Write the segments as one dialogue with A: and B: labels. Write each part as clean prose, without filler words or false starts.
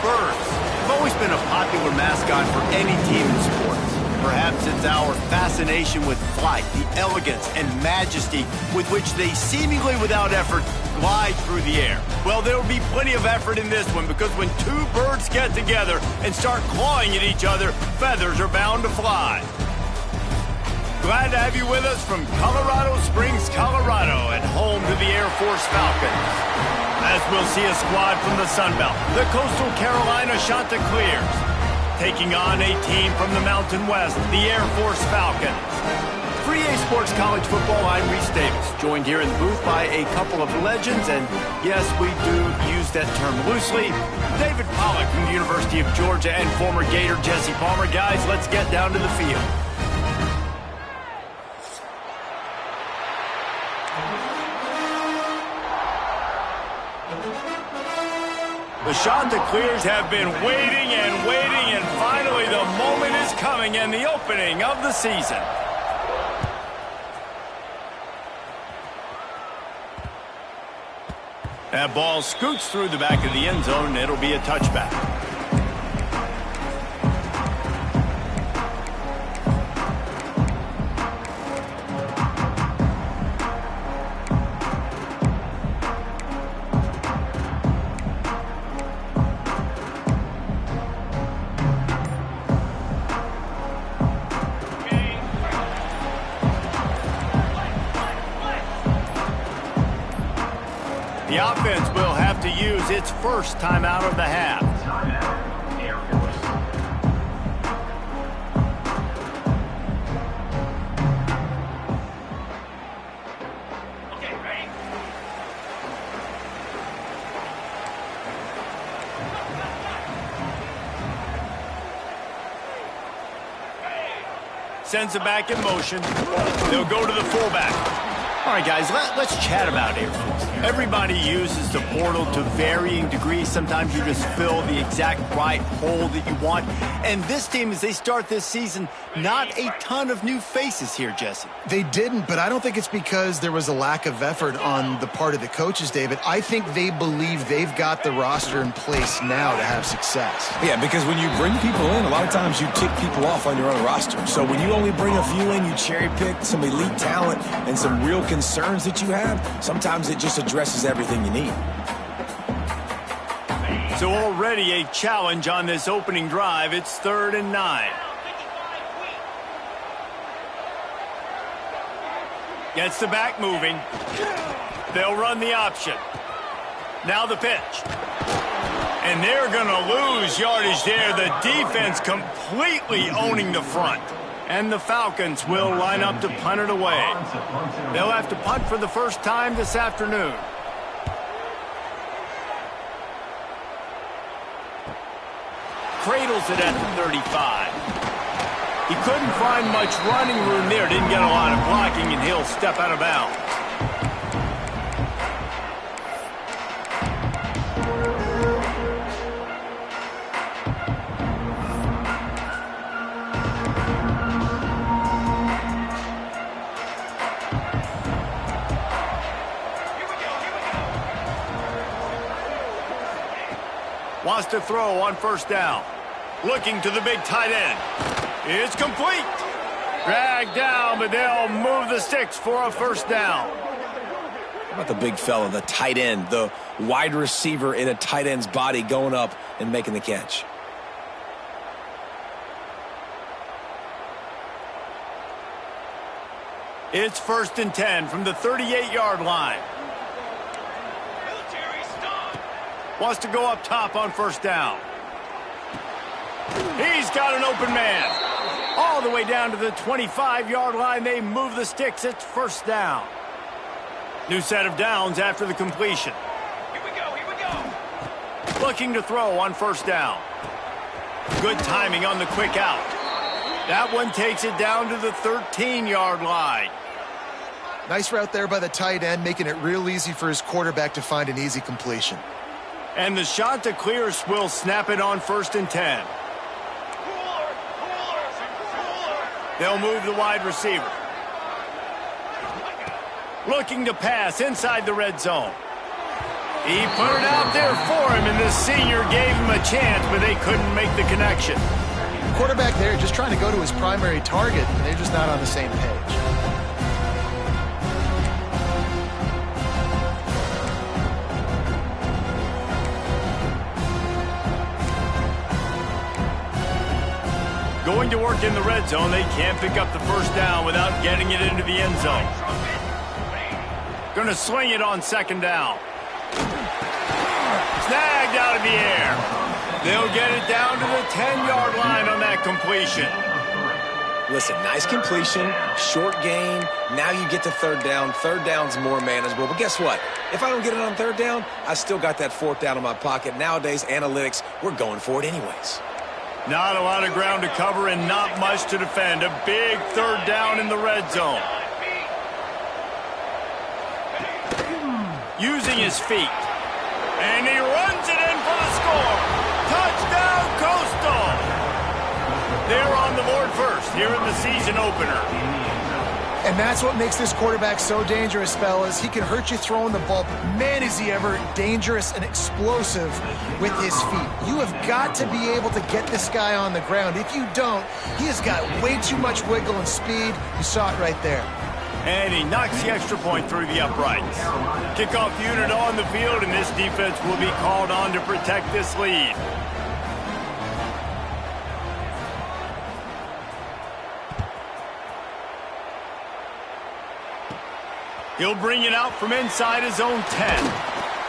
A: birds have always been a popular mascot for any team in sports. Perhaps it's our fascination with flight, the elegance and majesty with which they seemingly without effort glide through the air. Well, there will be plenty of effort in this one because when two birds get together and start clawing at each other, feathers are bound to fly. Glad to have you with us from Colorado Springs, Colorado, and home to the Air Force Falcons. As we'll see a squad from the Sun Belt, the Coastal Carolina Chanticleers, taking on a team from the Mountain West, the Air Force Falcons. For EA Sports College Football, I'm Reese Davis, joined here in the booth by a couple of legends, and yes, we do use that term loosely. David Pollack from the University of Georgia and former Gator Jesse Palmer. Guys, let's get down to the field. The Chanticleers have been waiting and waiting, and finally the moment is coming and the opening of the season. That ball scoots through the back of the end zone, and it'll be a touchback. The offense will have to use its first timeout of the half.
B: Air Force. Okay, ready?
A: Sends it back in motion. They'll go to the fullback. All right, guys, let's chat about Air Force. Everybody uses the portal to varying degrees. Sometimes you just fill the exact right hole that you want. And this team, as they start this season, not a ton of new faces here, Jesse.
C: They didn't, but I don't think it's because there was a lack of effort on the part of the coaches, David. I think they believe they've got the roster in place now to have success.
D: Yeah, because when you bring people in, a lot of times you tick people off on your own roster. So when you only bring a few in, you cherry pick some elite talent and some real concerns that you have, sometimes it just addresses everything you need.
A: So already a challenge on this opening drive. It's 3rd and 9. Gets the back moving. They'll run the option. Now the pitch. And they're going to lose yardage there. The defense completely owning the front. And the Falcons will line up to punt it away. They'll have to punt for the first time this afternoon. Cradles it at the 35. He couldn't find much running room there. Didn't get a lot of blocking, and he'll step out of bounds. Wants to throw on 1st down. Looking to the big tight end. It's complete. Dragged down, but they'll move the sticks for a 1st down.
D: How about the big fella, the tight end, the wide receiver in a tight end's body going up and making the catch?
A: It's 1st and 10 from the 38-yard line. Wants to go up top on 1st down. He's got an open man. All the way down to the 25-yard line. They move the sticks. It's 1st down. New set of downs after the completion.
B: Here we go.
A: Looking to throw on 1st down. Good timing on the quick out. That one takes it down to the 13-yard line.
C: Nice route there by the tight end, making it real easy for his quarterback to find an easy completion.
A: And the Chanticleers will snap it on 1st and 10. They'll move the wide receiver. Looking to pass inside the red zone. He put it out there for him, and the senior gave him a chance, but they couldn't make the connection.
C: Quarterback there just trying to go to his primary target, and they're just not on the same page.
A: Going to work in the red zone, they can't pick up the first down without getting it into the end zone. Going to swing it on second down. Snagged out of the air. They'll get it down to the 10-yard line on that completion.
D: Listen, nice completion, short gain. Now you get to third down. Third down's more manageable. But guess what? If I don't get it on third down, I still got that fourth down in my pocket. Nowadays, analytics, we're going for it anyways.
A: Not a lot of ground to cover and not much to defend. A big third down in the red zone. Using his feet. And he runs it in for the score. Touchdown, Coastal. They're on the board first here in the season opener.
C: And that's what makes this quarterback so dangerous, fellas. He can hurt you throwing the ball, but man, is he ever dangerous and explosive with his feet. You have got to be able to get this guy on the ground. If you don't, he has got way too much wiggle and speed. You saw it right there.
A: And he knocks the extra point through the uprights. Kickoff unit on the field, and this defense will be called on to protect this lead. He'll bring it out from inside his own 10.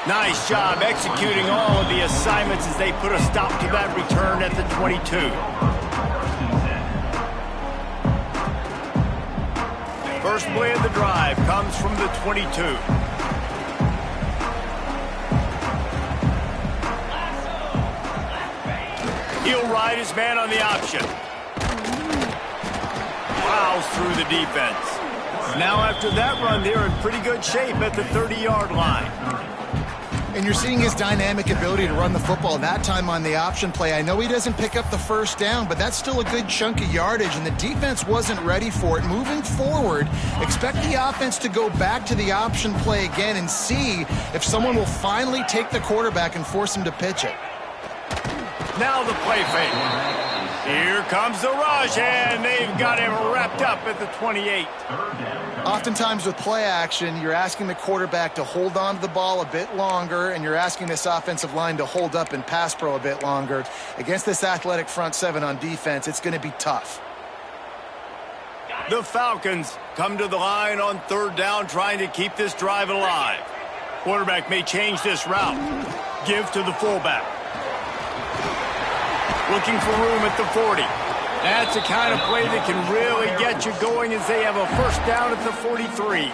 A: Nice job executing all of the assignments as they put a stop to that return at the 22. First play of the drive comes from the 22. He'll ride his man on the option. Plows through the defense. Now after that run, they're in pretty good shape at the 30-yard line.
C: And you're seeing his dynamic ability to run the football, that time on the option play. I know he doesn't pick up the first down, but that's still a good chunk of yardage, and the defense wasn't ready for it. Moving forward, expect the offense to go back to the option play again and see if someone will finally take the quarterback and force him to pitch it.
A: Now the play fake. Here comes the rush, and they've got him wrapped up at the 28.
C: Oftentimes with play action, you're asking the quarterback to hold on to the ball a bit longer, and you're asking this offensive line to hold up in pass pro a bit longer. Against this athletic front seven on defense, it's going to be tough.
A: The Falcons come to the line on third down, trying to keep this drive alive. Quarterback may change this route. Give to the fullback. Looking for room at the 40. That's the kind of play that can really get you going as they have a first down at the 43.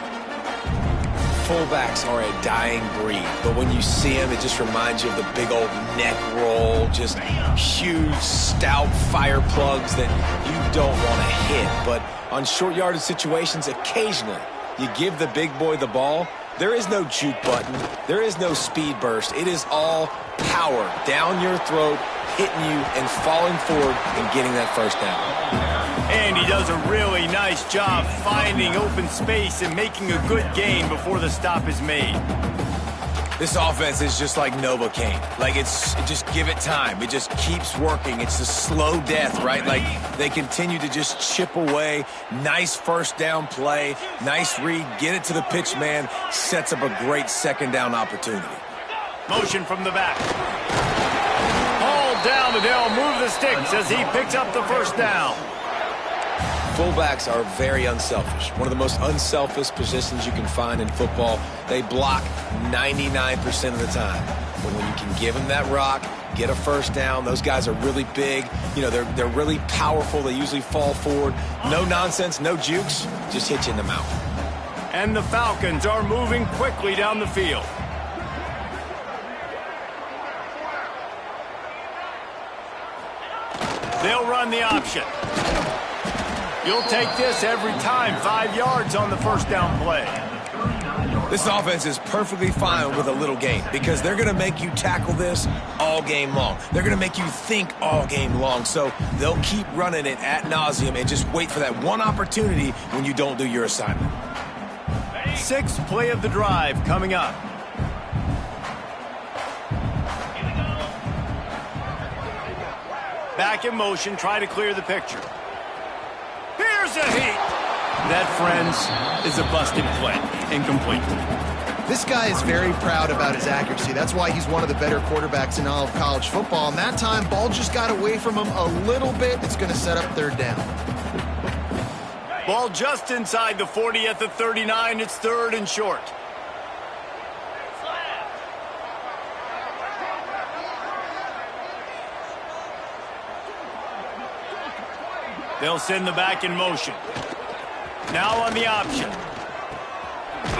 D: Fullbacks are a dying breed, but when you see them, it just reminds you of the big old neck roll, just huge, stout fire plugs that you don't want to hit. But on short yardage situations, occasionally, you give the big boy the ball. There is no juke button. There is no speed burst. It is all power down your throat, hitting you and falling forward and getting that first down.
A: And he does a really nice job finding open space and making a good gain before the stop is made.
D: This offense is just like Novocaine. Like, just give it time. It just keeps working. It's a slow death, right? Like, they continue to just chip away. Nice first down play. Nice read. Get it to the pitch man. Sets up a great second down opportunity.
A: Motion from the back. Hauled down, but they'll move the sticks as he picks up the first down.
D: Fullbacks are very unselfish. One of the most unselfish positions you can find in football. They block 99% of the time. But when you can give them that rock, get a first down, those guys are really big. You know, they're really powerful. They usually fall forward. No nonsense, no jukes, just hit you in the mouth.
A: And the Falcons are moving quickly down the field. They'll run the option. You'll take this every time. 5 yards on the first down play.
D: This offense is perfectly fine with a little gain because they're going to make you tackle this all game long. They're going to make you think all game long. So they'll keep running it ad nauseum and just wait for that one opportunity when you don't do your assignment.
A: Sixth play of the drive coming up. Back in motion, try to clear the picture. Here's a heat. That, friends, is a busted play. Incomplete.
C: This guy is very proud about his accuracy. That's why he's one of the better quarterbacks in all of college football. And that time, ball just got away from him a little bit. It's going to set up third down.
A: Ball just inside the 40 at the 39. It's third and short. They'll send the back in motion. Now on the option.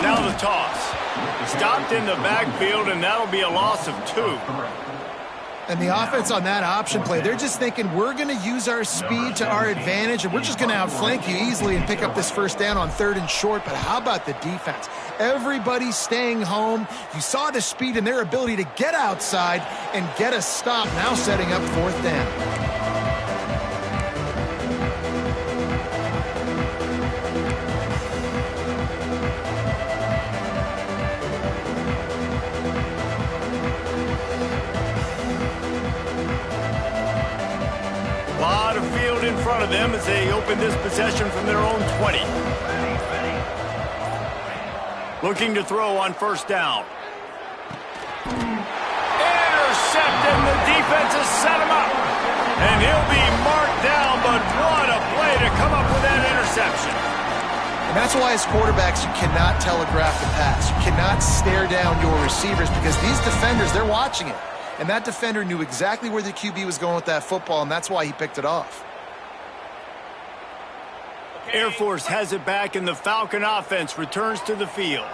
A: Now the toss. Stopped in the backfield, and that'll be a loss of 2.
C: And the offense on that option play, they're just thinking, we're going to use our speed to our advantage, and we're just going to outflank you easily and pick up this first down on third and short. But how about the defense? Everybody's staying home. You saw the speed and their ability to get outside and get a stop, now setting up fourth down. In front of them as they open this possession from their own 20. Looking to throw on first down. Intercepted, and the defense has set him up. And he'll be marked down, but what a play to come up with that interception. And that's why as quarterbacks, you cannot telegraph the pass. You cannot stare down your receivers because these defenders, they're watching it. And that defender knew exactly where the QB was going with that football, and that's why he picked it off.
A: Air Force has it back, and the Falcon offense returns to the field.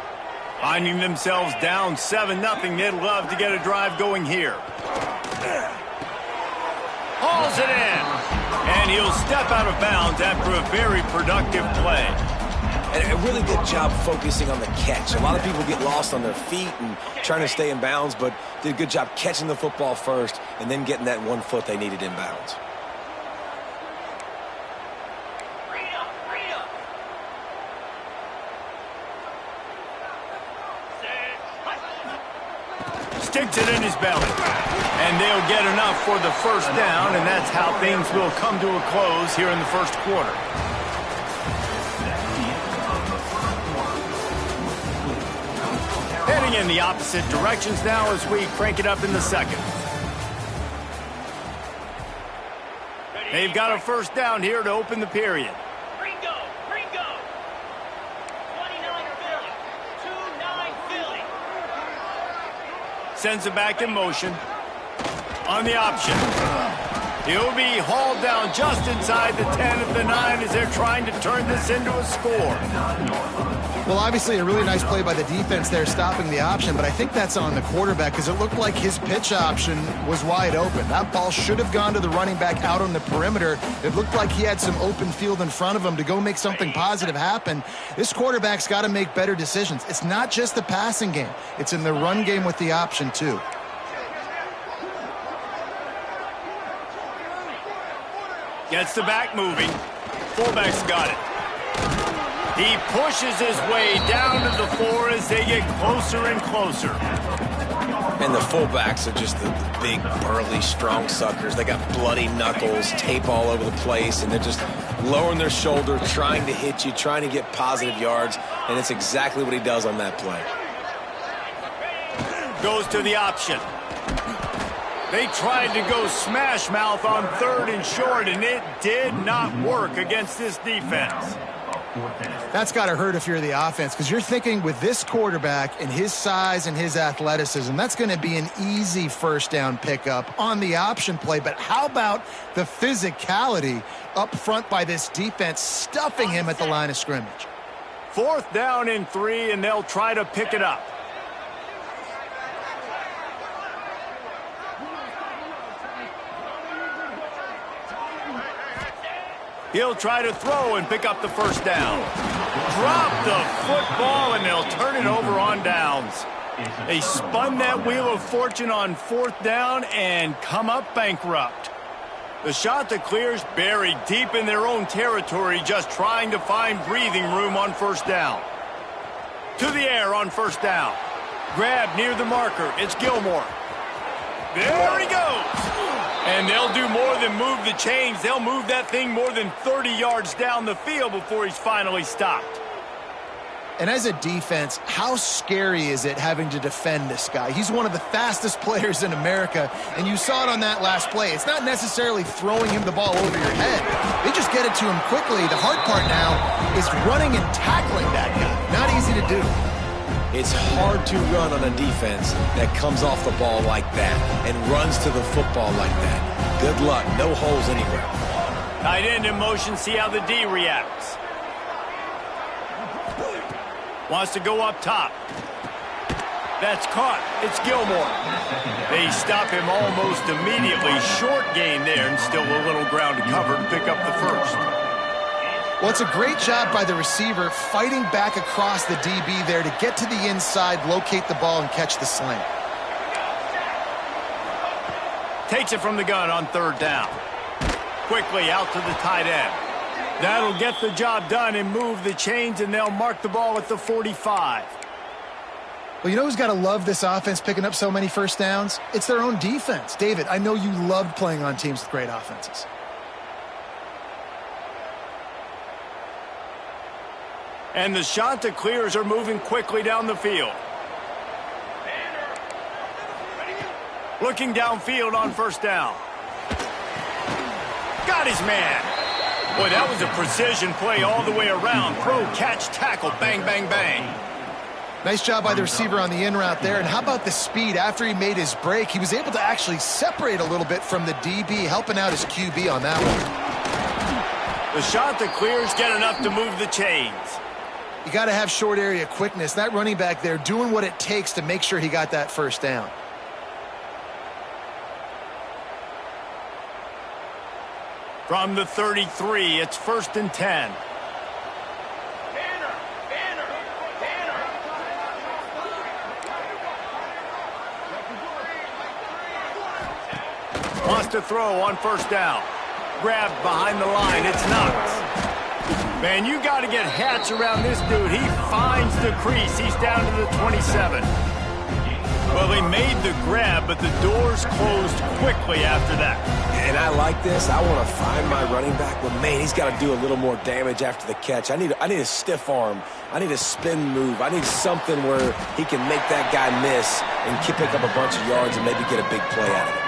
A: Finding themselves down 7-0, they'd love to get a drive going here. Hauls it in, and he'll step out of bounds after a very productive play.
D: And a really good job focusing on the catch. A lot of people get lost on their feet and trying to stay in bounds, but did a good job catching the football first and then getting that 1 foot they needed in bounds.
A: Sticks it in his belly. And they'll get enough for the first down, and that's how things will come to a close here in the first quarter. Heading in the opposite directions now as we crank it up in the second. They've got a first down here to open the period.
B: Ringo. 29 Philly. 2-9 Philly.
A: Sends it back in motion. On the option. He'll be hauled down just inside the 10 at the 9 as they're trying to turn this into a score.
C: Well, obviously a really nice play by the defense there stopping the option, but I think that's on the quarterback because it looked like his pitch option was wide open. That ball should have gone to the running back out on the perimeter. It looked like he had some open field in front of him to go make something positive happen. This quarterback's got to make better decisions. It's not just the passing game. It's in the run game with the option, too.
A: Gets the back moving. Fullback's got it. He pushes his way down to the 4 as they get closer and closer.
D: And the fullbacks are just the big, burly, strong suckers. They got bloody knuckles, tape all over the place, and they're just lowering their shoulder, trying to hit you, trying to get positive yards, and it's exactly what he does on that play.
A: Goes to the option. They tried to go smash mouth on third and short, and it did not work against this defense.
C: That's got to hurt if you're the offense because you're thinking with this quarterback and his size and his athleticism, that's going to be an easy first down pickup on the option play. But how about the physicality up front by this defense stuffing him at the line of scrimmage?
A: 4th down and 3, and they'll try to pick it up. He'll try to throw and pick up the first down. Drop the football, and they'll turn it over on downs. They spun that wheel of fortune on 4th down and come up bankrupt. The shot that clears buried deep in their own territory, just trying to find breathing room on first down. To the air on first down. Grab near the marker. It's Gilmore. There he goes. And they'll do more than move the chains. They'll move that thing more than 30 yards down the field before he's finally stopped.
C: And as a defense, how scary is it having to defend this guy? He's one of the fastest players in America, and you saw it on that last play. It's not necessarily throwing him the ball over your head. They just get it to him quickly. The hard part now is running and tackling that guy. Not easy to do.
D: It's hard to run on a defense that comes off the ball like that and runs to the football like that. Good luck. No holes anywhere.
A: Tight end in motion. See how the D reacts. Wants to go up top. That's caught. It's Gilmore. They stop him almost immediately. Short gain there and still a little ground to cover to pick up the first.
C: Well, it's a great job by the receiver fighting back across the DB there to get to the inside, locate the ball, and catch the slant.
A: Takes it from the gun on third down. Quickly out to the tight end. That'll get the job done and move the chains, and they'll mark the ball at the 45.
C: Well, you know who's got to love this offense picking up so many first downs? It's their own defense. David, I know you loved playing on teams with great offenses.
A: And the Chanticleers are moving quickly down the field. Looking downfield on first down. Got his man. Boy, that was a precision play all the way around. Throw, catch, tackle, bang, bang, bang.
C: Nice job by the receiver on the in route there. And how about the speed? After he made his break, he was able to actually separate a little bit from the DB, helping out his QB on that one.
A: The Chanticleers get enough to move the chains.
C: You got to have short area quickness. That running back there doing what it takes to make sure he got that first down.
A: From the 33, it's 1st and 10. Wants to throw on first down. Grabbed behind the line. It's Knox. Man, you got to get hats around this dude. He finds the crease. He's down to the 27. Well, he made the grab, but the doors closed quickly after that.
D: And I like this. I want to find my running back, but man, he's got to do a little more damage after the catch. I need a stiff arm. I need a spin move. I need something where he can make that guy miss and pick up a bunch of yards and maybe get a big play out of it.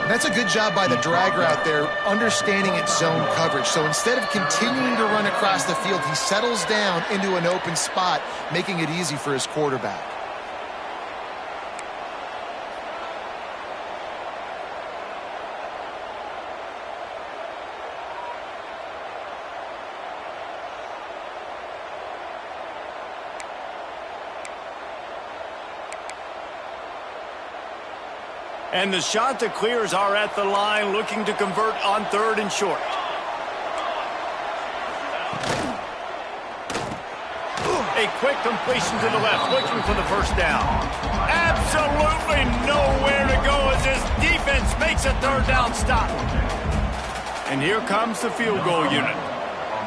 C: That's a good job by the drag route there, understanding its zone coverage. So instead of continuing to run across the field, he settles down into an open spot, making it easy for his quarterback.
A: And the Chanticleers are at the line looking to convert on 3rd and short. A quick completion to the left, looking for the first down. Absolutely nowhere to go as his defense makes a 3rd down stop. And here comes the field goal unit.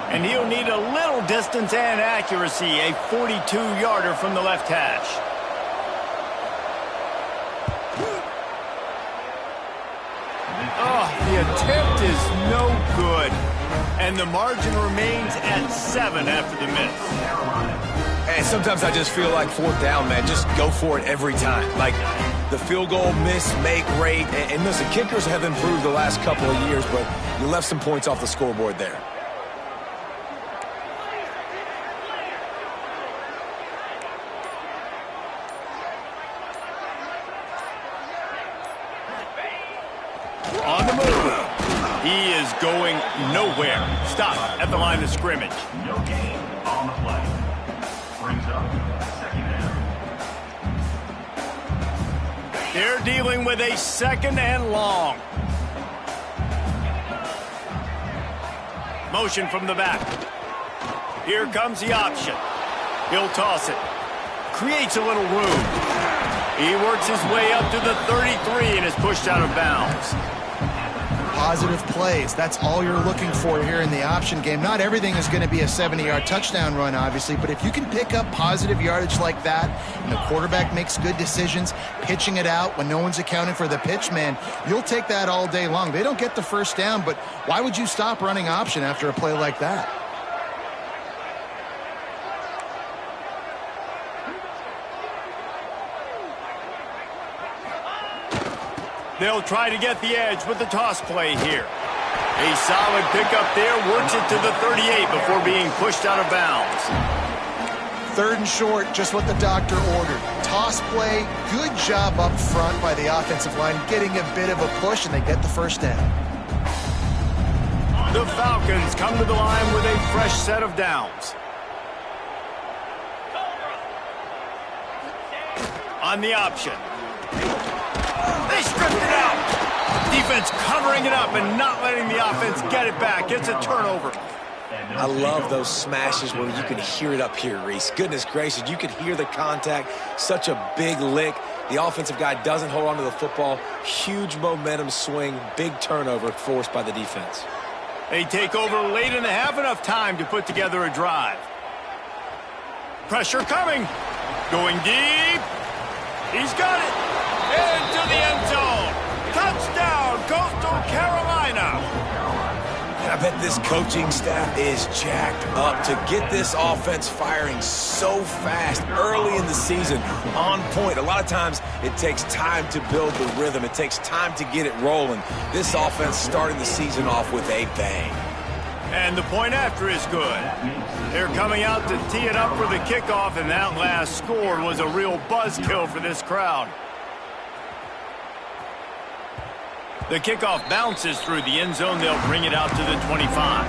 A: And he'll need a little distance and accuracy, a 42-yarder from the left hash. Oh, the attempt is no good. And the margin remains at 7 after the miss.
D: Hey, sometimes I just feel like 4th down, man. Just go for it every time. Like the field goal, miss, make, rate. And listen, kickers have improved the last couple of years, but you left some points off the scoreboard there.
A: On the move. He is going nowhere. Stop at the line of scrimmage.
E: No gain on the play. Brings up 2nd down.
A: They're dealing with a 2nd and long. Motion from the back. Here comes the option. He'll toss it. Creates a little room. He works his way up to the 33 and is pushed out of bounds.
C: positive plays. That's all you're looking for here in the option game. Not everything is going to be a 70-yard touchdown run, obviously, but if you can pick up positive yardage like that, and the quarterback makes good decisions, pitching it out when no one's accounting for the pitch, man, you'll take that all day long. They don't get the first down, but why would you stop running option after a play like that?
A: They'll try to get the edge with the toss play here. A solid pickup there, works it to the 38 before being pushed out of bounds.
C: 3rd and short, just what the doctor ordered. Toss play, good job up front by the offensive line, getting a bit of a push, and they get the first down.
A: The Falcons come to the line with a fresh set of downs. On the option. They stripped it out. Defense covering it up and not letting the offense get it back. It's a turnover.
D: I love those smashes where you can hear it up here, Reese. Goodness gracious, you can hear the contact. Such a big lick. The offensive guy doesn't hold on to the football. Huge momentum swing. Big turnover forced by the defense.
A: They take over late in the half, enough time to put together a drive. Pressure coming. Going deep. He's got it. Into the end zone. Touchdown, Coastal Carolina.
D: I bet this coaching staff is jacked up to get this offense firing so fast early in the season, on point. A lot of times it takes time to build the rhythm. It takes time to get it rolling. This offense starting the season off with a bang.
A: And the point after is good. They're coming out to tee it up for the kickoff, and that last score was a real buzzkill for this crowd. The kickoff bounces through the end zone. They'll bring it out to the 25.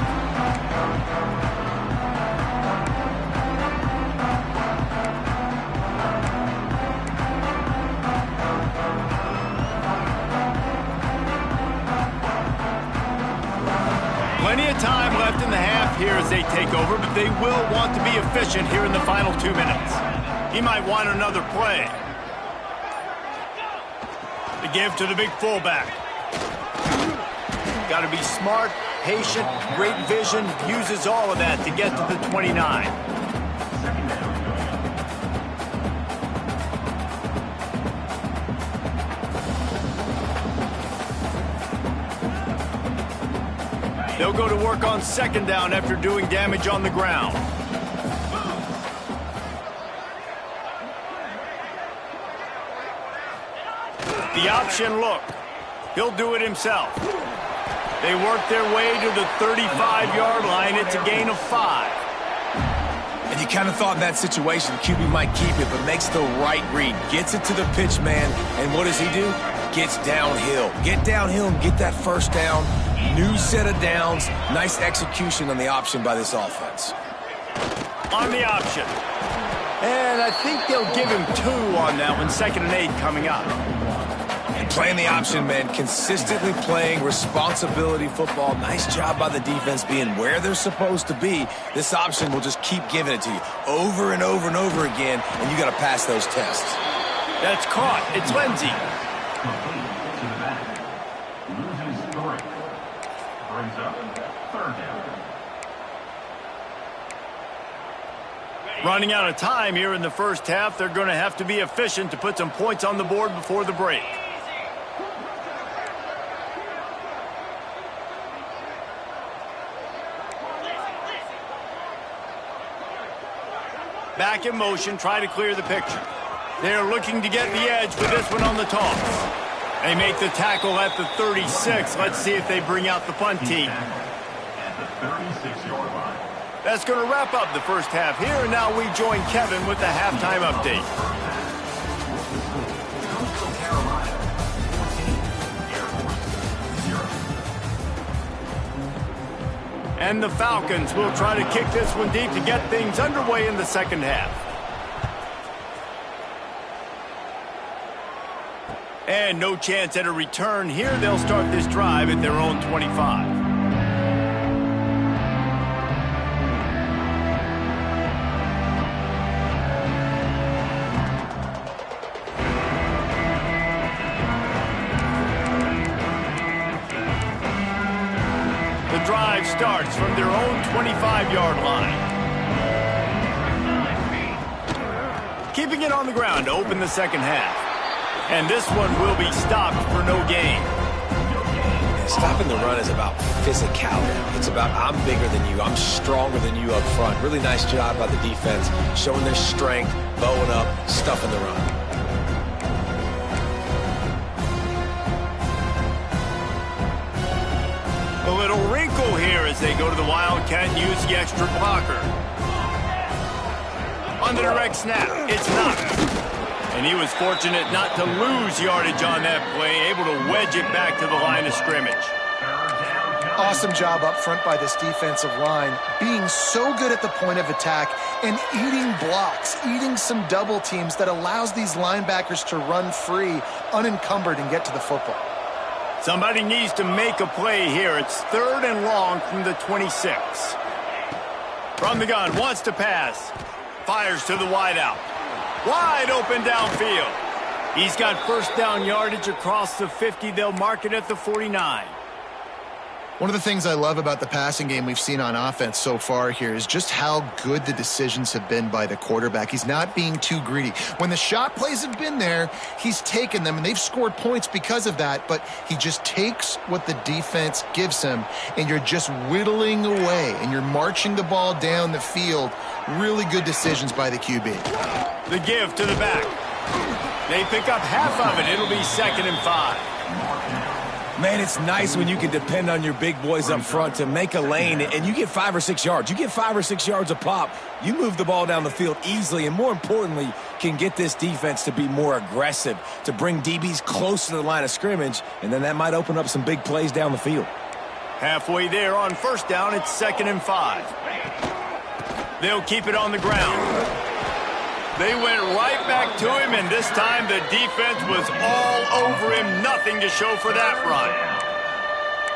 A: Plenty of time left in the half here as they take over, but they will want to be efficient here in the final 2 minutes. He might want another play. The give to the big fullback. Got to be smart, patient, great vision, uses all of that to get to the 29. They'll go to work on 2nd down after doing damage on the ground. The option look. He'll do it himself. They work their way to the 35-yard line. It's a gain of 5.
D: And you kind of thought in that situation QB might keep it, but makes the right read. Gets it to the pitch man, and what does he do? Gets downhill. Get downhill and get that first down. New set of downs. Nice execution on the option by this offense.
A: On the option. And I think they'll give him 2 on that one. 2nd and 8 coming up.
D: And playing the option, man, consistently playing responsibility football. Nice job by the defense being where they're supposed to be. This option will just keep giving it to you over and over and over again, and you got to pass those tests.
A: That's caught. It's Lindsey.
E: Complete to the back. Loses 3. Brings up 3rd down.
A: Running out of time here in the first half. They're going to have to be efficient to put some points on the board before the break. Back in motion, try to clear the picture. They're looking to get the edge with this one on the toss. They make the tackle at the 36. Let's see if they bring out the punt team.
E: At the 36-yard line.
A: That's going to wrap up the first half here, and now we join Kevin with the halftime update.
E: Coastal Carolina 14, Air Force 0.
A: And the Falcons will try to kick this one deep to get things underway in the second half. And no chance at a return here. They'll start this drive at their own 25. drive starts from their own 25-yard line. Keeping it on the ground to open the second half. And this one will be stopped for no gain.
D: Stopping the run is about physicality. It's about I'm bigger than you. I'm stronger than you up front. Really nice job by the defense, showing their strength, bowing up, stuffing the run.
A: A little wrinkle here as they go to the Wildcat and use the extra blocker. On the direct snap, it's knocked. And he was fortunate not to lose yardage on that play, able to wedge it back to the line of scrimmage.
C: Awesome job up front by this defensive line, being so good at the point of attack and eating blocks, eating some double teams that allows these linebackers to run free, unencumbered, and get to the football.
A: Somebody needs to make a play here. It's 3rd and long from the 26. From the gun, wants to pass. Fires to the wideout. Wide open downfield. He's got first down yardage across the 50. They'll mark it at the 49.
C: One of the things I love about the passing game we've seen on offense so far here is just how good the decisions have been by the quarterback. He's not being too greedy. When the shot plays have been there, he's taken them, and they've scored points because of that, but he just takes what the defense gives him, and you're just whittling away, and you're marching the ball down the field. Really good decisions by the QB.
A: The give to the back. They pick up half of it. It'll be 2nd and 5.
D: Man, it's nice when you can depend on your big boys up front to make a lane, and you get 5 or 6 yards. You get 5 or 6 yards a pop. You move the ball down the field easily, and more importantly, can get this defense to be more aggressive, to bring DBs close to the line of scrimmage, and then that might open up some big plays down the field.
A: Halfway there on first down, it's 2nd and 5. They'll keep it on the ground. They went right back to him, and this time the defense was all over him. Nothing to show for that run.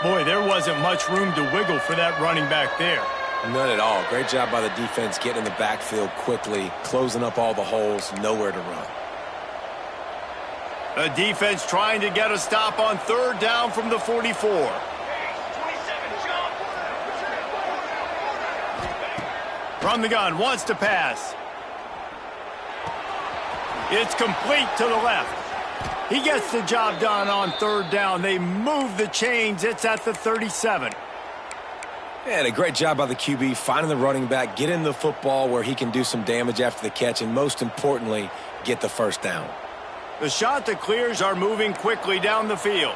A: Boy, there wasn't much room to wiggle for that running back there.
D: None at all. Great job by the defense getting in the backfield quickly, closing up all the holes, nowhere to run.
A: The defense trying to get a stop on 3rd down from the 44. From the gun, wants to pass. It's complete to the left. He gets the job done on 3rd down. They move the chains. It's at the 37.
D: And a great job by the QB, finding the running back, getting the football where he can do some damage after the catch, and most importantly, get the first down.
A: The shot that clears are moving quickly down the field.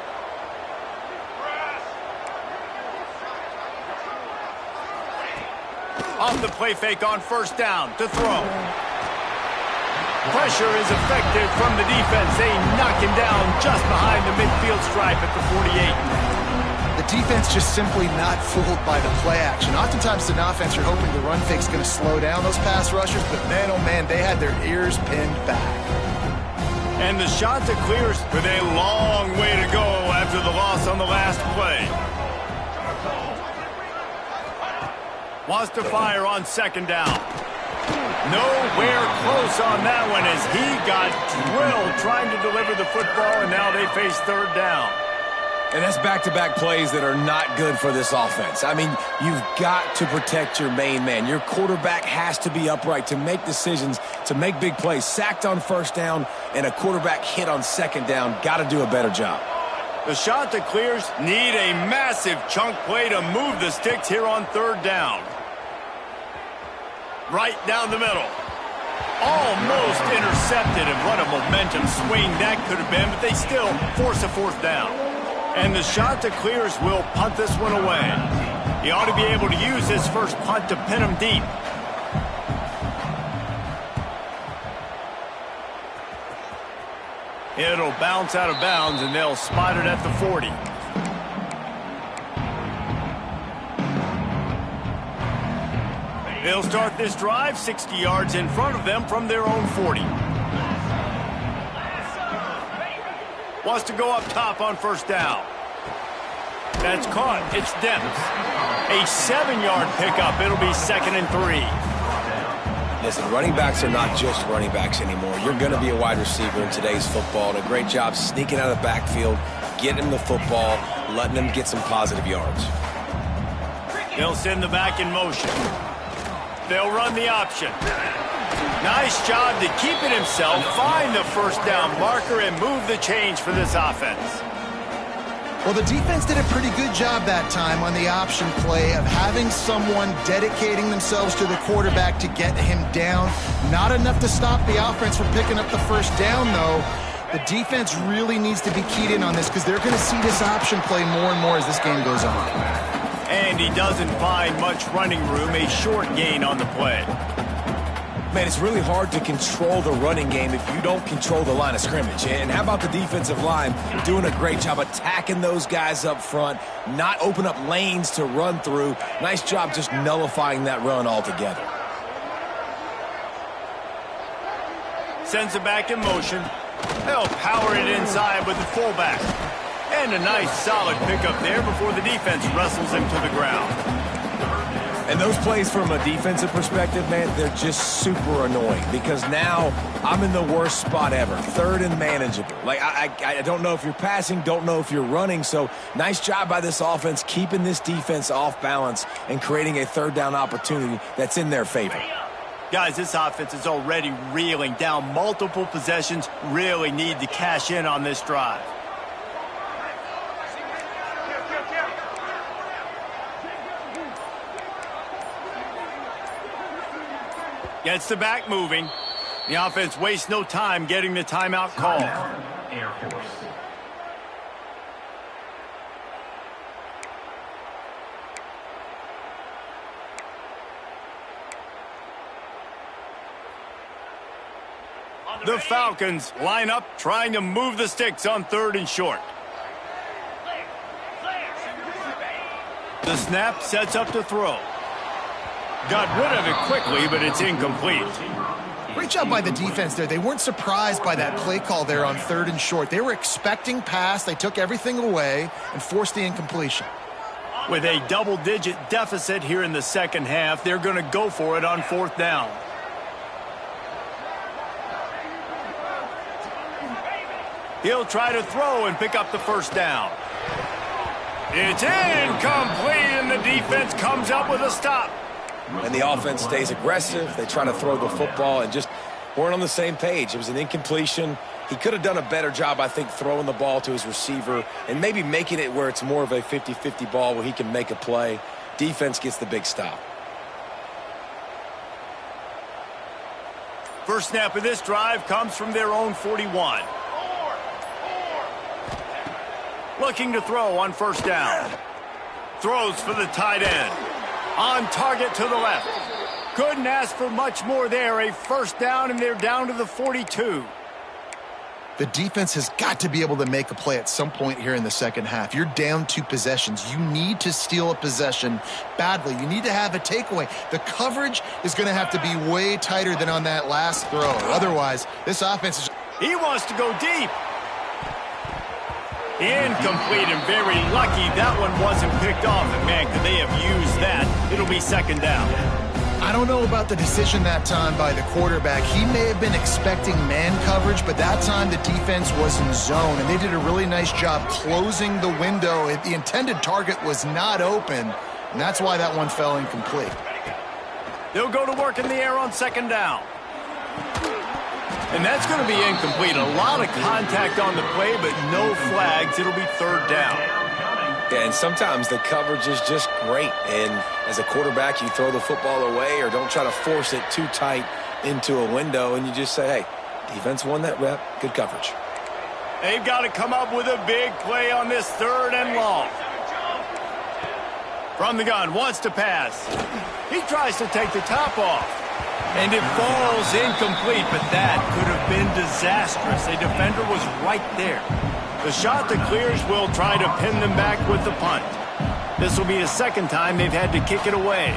A: Off the play fake on first down to throw. Pressure is effective from the defense. They knock him down just behind the midfield stripe at the 48.
C: The defense just simply not fooled by the play action. Oftentimes in offense, you're hoping the run fake's going to slow down those pass rushers, but man, oh man, they had their ears pinned back.
A: And the shot that clears with a long way to go after the loss on the last play. Wants to fire on 2nd down. Nowhere close on that one as he got drilled trying to deliver the football, and now they face 3rd down.
D: And that's back-to-back plays that are not good for this offense. I mean, you've got to protect your main man. Your quarterback has to be upright to make decisions, to make big plays. Sacked on 1st down and a quarterback hit on 2nd down. Got to do a better job.
A: The shot that clears need a massive chunk play to move the sticks here on 3rd down. Right down the middle. Almost intercepted, and what a momentum swing that could have been, but they still force a 4th down. And the shot that clears will punt this one away. He ought to be able to use his first punt to pin him deep. It'll bounce out of bounds, and they'll spot it at the 40. They'll start this drive 60 yards in front of them from their own 40. Wants to go up top on 1st down. That's caught. It's Demps. A 7-yard pickup. It'll be 2nd and 3.
D: Listen, running backs are not just running backs anymore. You're going to be a wide receiver in today's football. And a great job sneaking out of the backfield, getting him the football, letting him get some positive yards.
A: They'll send the back in motion. They'll run the option. Nice job to keep it himself, find the first down marker, and move the change for this offense.
C: Well, the defense did a pretty good job that time on the option play of having someone dedicating themselves to the quarterback to get him down. Not enough to stop the offense from picking up the first down, though. The defense really needs to be keyed in on this because they're going to see this option play more and more as this game goes on.
A: And he doesn't find much running room, a short gain on the play.
D: Man, it's really hard to control the running game if you don't control the line of scrimmage. And how about the defensive line doing a great job attacking those guys up front, not open up lanes to run through. Nice job just nullifying that run altogether.
A: Sends it back in motion. They'll power it inside with the fullback. And a nice solid pickup there before the defense wrestles him to the ground.
D: And those plays from a defensive perspective, man, they're just super annoying because now I'm in the worst spot ever, third and manageable. Like, I don't know if you're passing, don't know if you're running, so nice job by this offense keeping this defense off balance and creating a third down opportunity that's in their favor.
A: Guys, this offense is already reeling down multiple possessions, really need to cash in on this drive. Gets the back moving. The offense wastes no time getting the timeout called.
E: Air Force.
A: The Falcons line up trying to move the sticks on 3rd and short. The snap sets up to throw. Got rid of it quickly, but it's incomplete.
C: Great job by the defense there. They weren't surprised by that play call there on 3rd and short. They were expecting pass. They took everything away and forced the incompletion.
A: With a double-digit deficit here in the second half, they're going to go for it on 4th down. He'll try to throw and pick up the first down. It's incomplete, and the defense comes up with a stop.
D: And the offense stays aggressive. They try to throw the football and just weren't on the same page. It was an incompletion. He could have done a better job, I think, throwing the ball to his receiver and maybe making it where it's more of a 50-50 ball where he can make a play. Defense gets the big stop.
A: First snap of this drive comes from their own 41. Looking to throw on 1st down. Throws for the tight end. On target to the left. Couldn't ask for much more there. A 1st down, and they're down to the 42.
C: The defense has got to be able to make a play at some point here in the second half. You're down 2 possessions. You need to steal a possession badly. You need to have a takeaway. The coverage is going to have to be way tighter than on that last throw. Otherwise, this offense is...
A: He wants to go deep. Incomplete, and very lucky that one wasn't picked off. And man, could they have used that? It'll be 2nd down.
C: I don't know about the decision that time by the quarterback. He may have been expecting man coverage, but that time the defense was in zone, and they did a really nice job closing the window. The intended target was not open, and that's why that one fell incomplete.
A: They'll go to work in the air on 2nd down. And that's going to be incomplete. A lot of contact on the play, but no flags. It'll be 3rd down.
D: Yeah, and sometimes the coverage is just great. And as a quarterback, you throw the football away or don't try to force it too tight into a window, and you just say, hey, defense won that rep. Good coverage.
A: They've got to come up with a big play on this 3rd and long. From the gun, wants to pass. He tries to take the top off. And it falls incomplete, but that could have been disastrous. A defender was right there. The shot that clears will try to pin them back with the punt. This will be the 2nd time they've had to kick it away.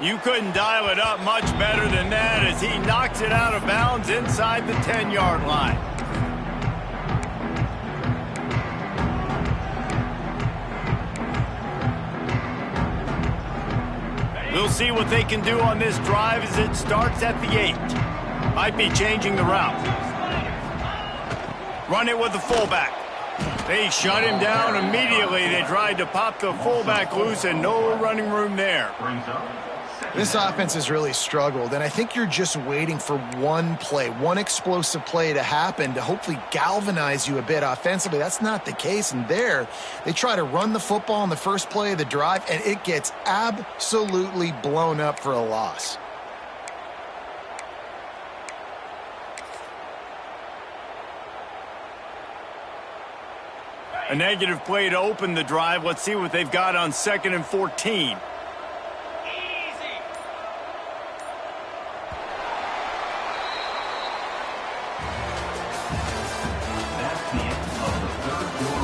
A: You couldn't dial it up much better than that as he knocks it out of bounds inside the 10-yard line. We'll see what they can do on this drive as it starts at the 8. Might be changing the route. Run it with the fullback. They shut him down immediately. They tried to pop the fullback loose and no running room there.
E: Brings up
C: This offense has really struggled, and I think you're just waiting for one play, one explosive play to happen to hopefully galvanize you a bit offensively. That's not the case, and there they try to run the football in the first play of the drive, and it gets absolutely blown up for a loss.
A: A negative play to open the drive. Let's see what they've got on 2nd and 14.
B: Easy.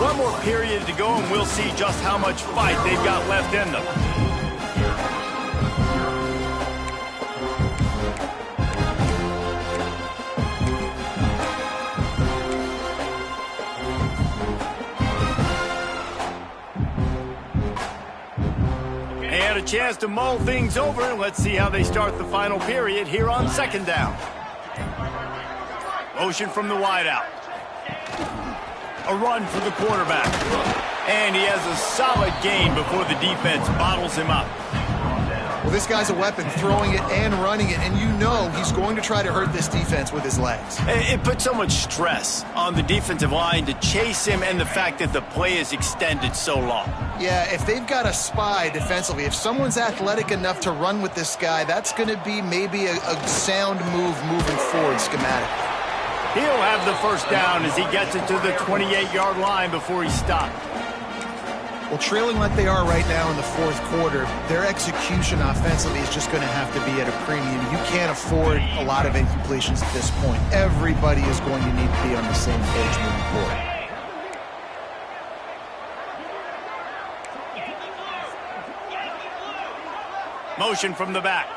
A: One more period to go, and we'll see just how much fight they've got left in them. They had a chance to mull things over, and let's see how they start the final period here on 2nd down. Motion from the wideout. A run for the quarterback. And he has a solid gain before the defense bottles him up.
C: Well, this guy's a weapon, throwing it and running it, and you know he's going to try to hurt this defense with his legs.
A: It puts so much stress on the defensive line to chase him, and the fact that the play is extended so long.
C: Yeah, if they've got a spy defensively, if someone's athletic enough to run with this guy, that's going to be maybe a sound move moving forward schematically.
A: He'll have the first down as he gets it to the 28-yard line before he stopped.
C: Well, trailing like they are right now in the fourth quarter, their execution offensively is just going to have to be at a premium. You can't afford a lot of incompletions at this point. Everybody is going to need to be on the same page moving forward.
A: Motion from the back.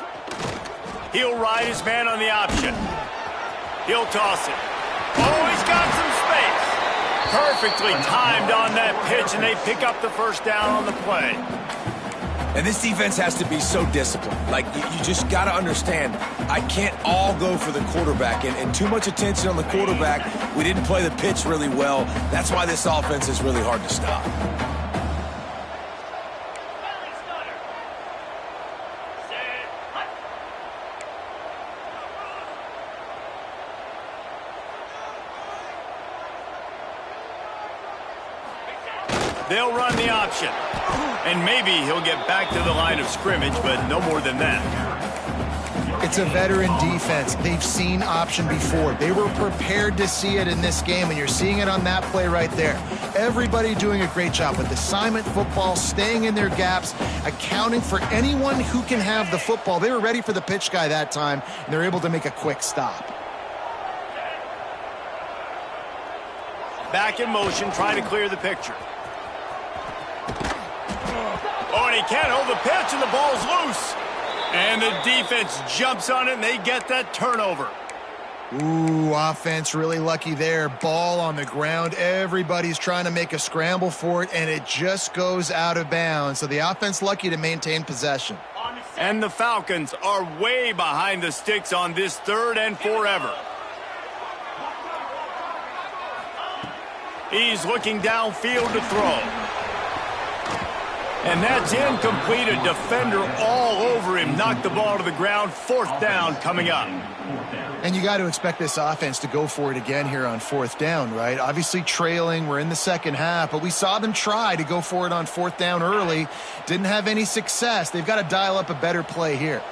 A: He'll ride his man on the option. He'll toss it. Oh, he's got some space. Perfectly timed on that pitch, and they pick up the first down on the play.
D: And this defense has to be so disciplined. Like, you just got to understand, I can't all go for the quarterback. And too much attention on the quarterback. We didn't play the pitch really well. That's why this offense is really hard to stop.
A: They'll run the option. And maybe he'll get back to the line of scrimmage, but no more than that.
C: It's a veteran defense. They've seen option before. They were prepared to see it in this game, and you're seeing it on that play right there. Everybody doing a great job with assignment football, staying in their gaps, accounting for anyone who can have the football. They were ready for the pitch guy that time, and they're able to make a quick stop.
A: Back in motion, trying to clear the picture. Oh, and he can't hold the pitch, and the ball's loose. And the defense jumps on it, and they get that turnover.
C: Ooh, offense really lucky there. Ball on the ground. Everybody's trying to make a scramble for it, and it just goes out of bounds. So the offense lucky to maintain possession.
A: And the Falcons are way behind the sticks on this 3rd and forever. He's looking downfield to throw. And that's incomplete. A defender all over him. Knocked the ball to the ground. 4th down coming up.
C: And you got to expect this offense to go for it again here on 4th down, right? Obviously trailing. We're in the second half, but we saw them try to go for it on 4th down early. Didn't have any success. They've got to dial up a better play here.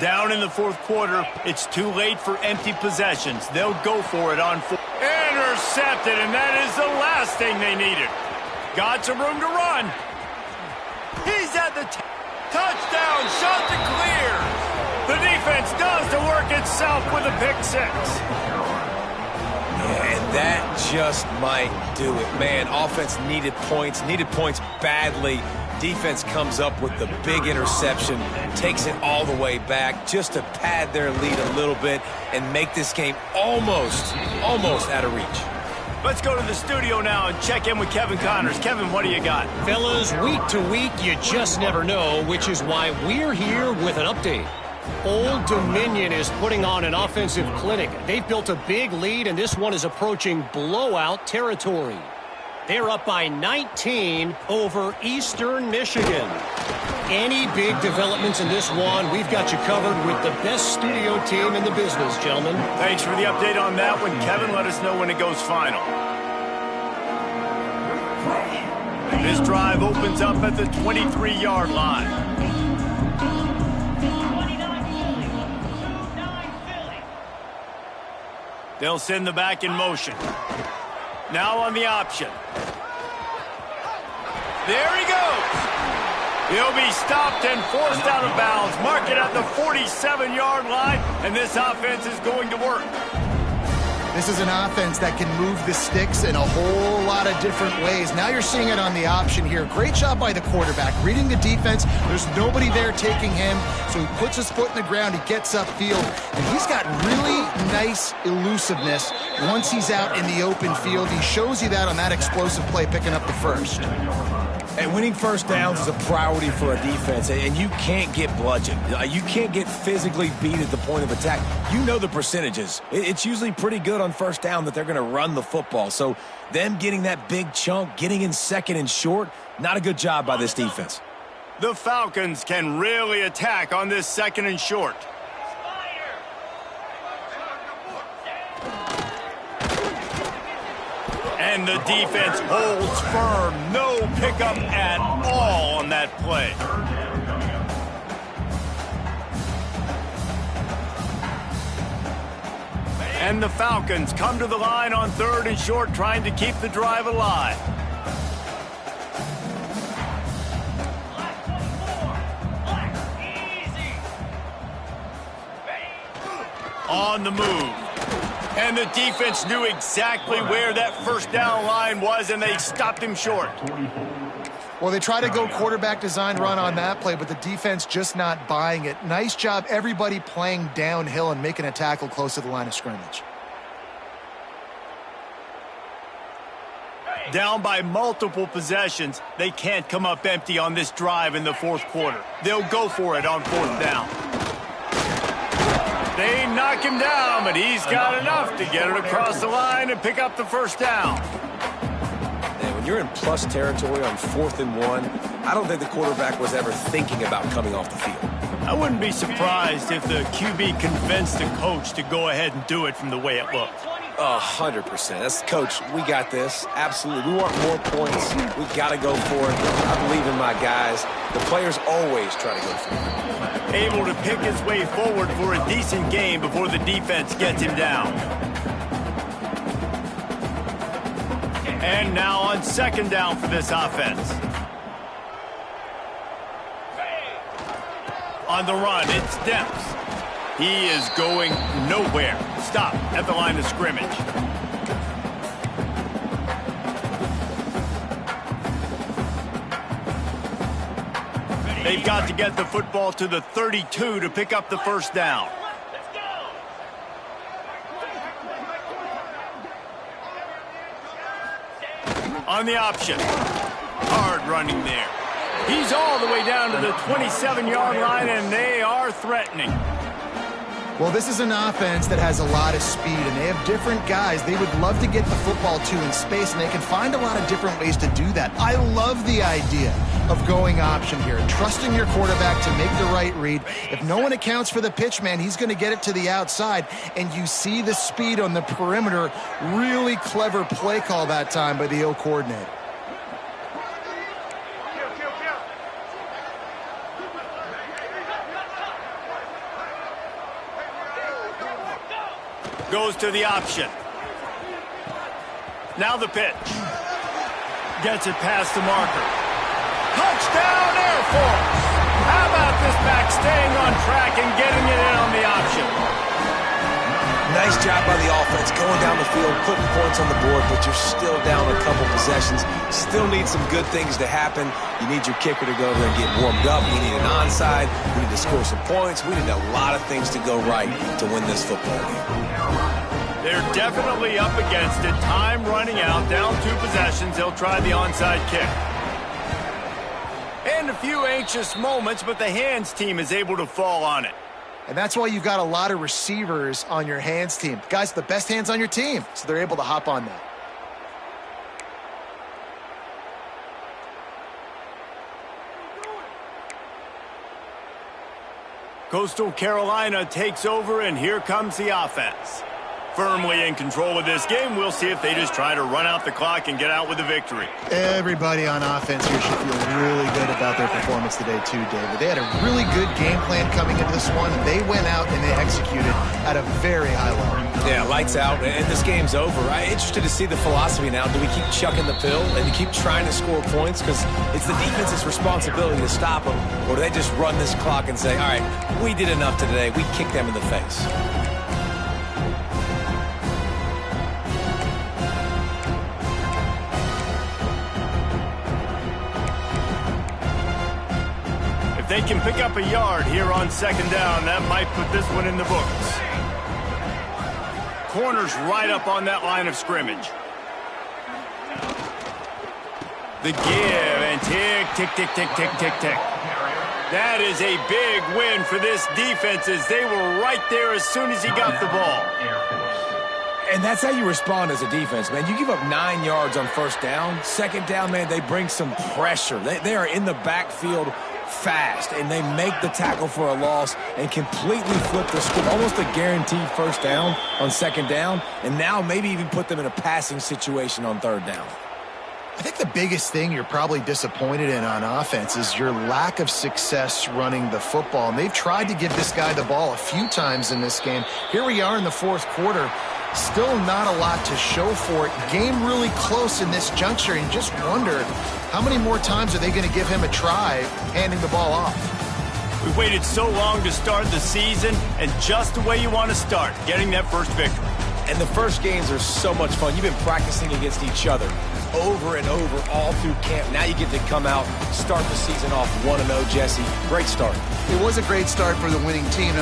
A: Down in the 4th quarter. It's too late for empty possessions. They'll go for it on 4th. Intercepted, and that is the last thing they needed. Got some room to run. He's at the touchdown, shot to clear. The defense does the work itself with a pick 6.
D: Yeah, and that just might do it. Man, offense needed points badly. Defense comes up with the big interception, takes it all the way back just to pad their lead a little bit and make this game almost out of reach.
A: Let's go to the studio now and check in with Kevin Connors. Kevin, what do you got?
F: Fellas, week to week, you just never know, which is why we're here with an update. Old Dominion is putting on an offensive clinic. They've built a big lead, and this one is approaching blowout territory. They're up by 19 over Eastern Michigan. Any big developments in this one, we've got you covered with the best studio team in the business, gentlemen.
A: Thanks for the update on that one, Kevin. Let us know when it goes final. This drive opens up at the 23-yard line.
B: 29 Philly. 2-9 Philly.
A: They'll send the back in motion. Now on the option. There he goes. He'll be stopped and forced out of bounds. Mark it at the 47-yard line, and this offense is going to work.
C: This is an offense that can move the sticks in a whole lot of different ways. Now you're seeing it on the option here. Great job by the quarterback. Reading the defense, there's nobody there taking him, so he puts his foot in the ground, he gets upfield, and he's got really nice elusiveness once he's out in the open field. He shows you that on that explosive play, picking up the first.
D: And winning first downs is a priority for a defense, and you can't get bludgeoned. You can't get physically beat at the point of attack. You know the percentages. It's usually pretty good on first down that they're going to run the football. So them getting that big chunk, getting in second and short, not a good job by this defense.
A: The Falcons can really attack on this second and short. And the defense holds firm. No pickup at all on that play. And the Falcons come to the line on third and short, trying to keep the drive alive. On the move. And the defense knew exactly where that first down line was, and they stopped him short.
C: Well, they try to go quarterback design run on that play, but the defense just not buying it. Nice job, everybody playing downhill and making a tackle close to the line of scrimmage.
A: Down by multiple possessions, they can't come up empty on this drive in the fourth quarter. They'll go for it on fourth down. They knock him down, but he's got enough to get it across the line and pick up the first down.
D: And when you're in plus territory on 4th and 1, I don't think the quarterback was ever thinking about coming off the field.
A: I wouldn't be surprised if the QB convinced the coach to go ahead and do it from the way it looked.
D: 100%. That's coach. We got this. Absolutely. We want more points. We got to go for it. I believe in my guys. The players always try to go for it.
A: Able to pick his way forward for a decent game before the defense gets him down. And now on second down for this offense. On the run, it's Dempsey. He is going nowhere. Stop at the line of scrimmage. They've got to get the football to the 32 to pick up the first down.
B: Let's go.
A: On the option. Hard running there. He's all the way down to the 27-yard line, and they are threatening.
C: Well, this is an offense that has a lot of speed, and they have different guys they would love to get the football to in space, and they can find a lot of different ways to do that. I love the idea of going option here, trusting your quarterback to make the right read. If no one accounts for the pitch, man, he's going to get it to the outside, and you see the speed on the perimeter. Really clever play call that time by the O coordinator.
A: Goes to the option. Now the pitch. Gets it past the marker. Touchdown Air Force! How about this back staying on track and getting it in on the option?
D: Nice job by the offense going down the field, putting points on the board, but you're still down a couple possessions. Still need some good things to happen. You need your kicker to go there and get warmed up. You need an onside. You need to score some points. We need a lot of things to go right to win this football game.
A: They're definitely up against it. Time running out. Down 2 possessions. They'll try the onside kick. And a few anxious moments, but the hands team is able to fall on it.
C: And that's why you've got a lot of receivers on your hands team. Guys, the best hands on your team, so they're able to hop on that.
A: Coastal Carolina takes over, and here comes the offense. Firmly in control of this game. We'll see if they just try to run out the clock and get out with a victory.
C: Everybody on offense here should feel really good about their performance today too, David. They had a really good game plan coming into this one, and they went out and they executed at a very high level.
D: Yeah, lights out, and this game's over. I'm interested to see the philosophy now. Do we keep chucking the pill and keep trying to score points? Because it's the defense's responsibility to stop them. Or do they just run this clock and say, all right, we did enough today. We kicked them in the face.
A: If they can pick up a yard here on second down, that might put this one in the books. Corner's right up on that line of scrimmage. The give, and tick, tick, tick, tick, tick, tick, tick. That is a big win for this defense, as they were right there as soon as he got the ball.
D: And that's how you respond as a defense, man. You give up 9 yards on first down. Second down, man, they bring some pressure. They are in the backfield fast, and they make the tackle for a loss and completely flip the script. Almost a guaranteed first down on second down, and now maybe even put them in a passing situation on third down.
C: I think the biggest thing you're probably disappointed in on offense is your lack of success running the football. And they've tried to give this guy the ball a few times in this game. Here we are in the fourth quarter. Still not a lot to show for it. Game really close in this juncture, and just wonder how many more times are they going to give him a try handing the ball off.
A: We waited so long to start the season, and just the way you want to start, getting that first victory.
D: And the first games are so much fun. You've been practicing against each other over and over all through camp. Now you get to come out, start the season off 1-0, Jesse. Great start.
C: It was a great start for the winning team.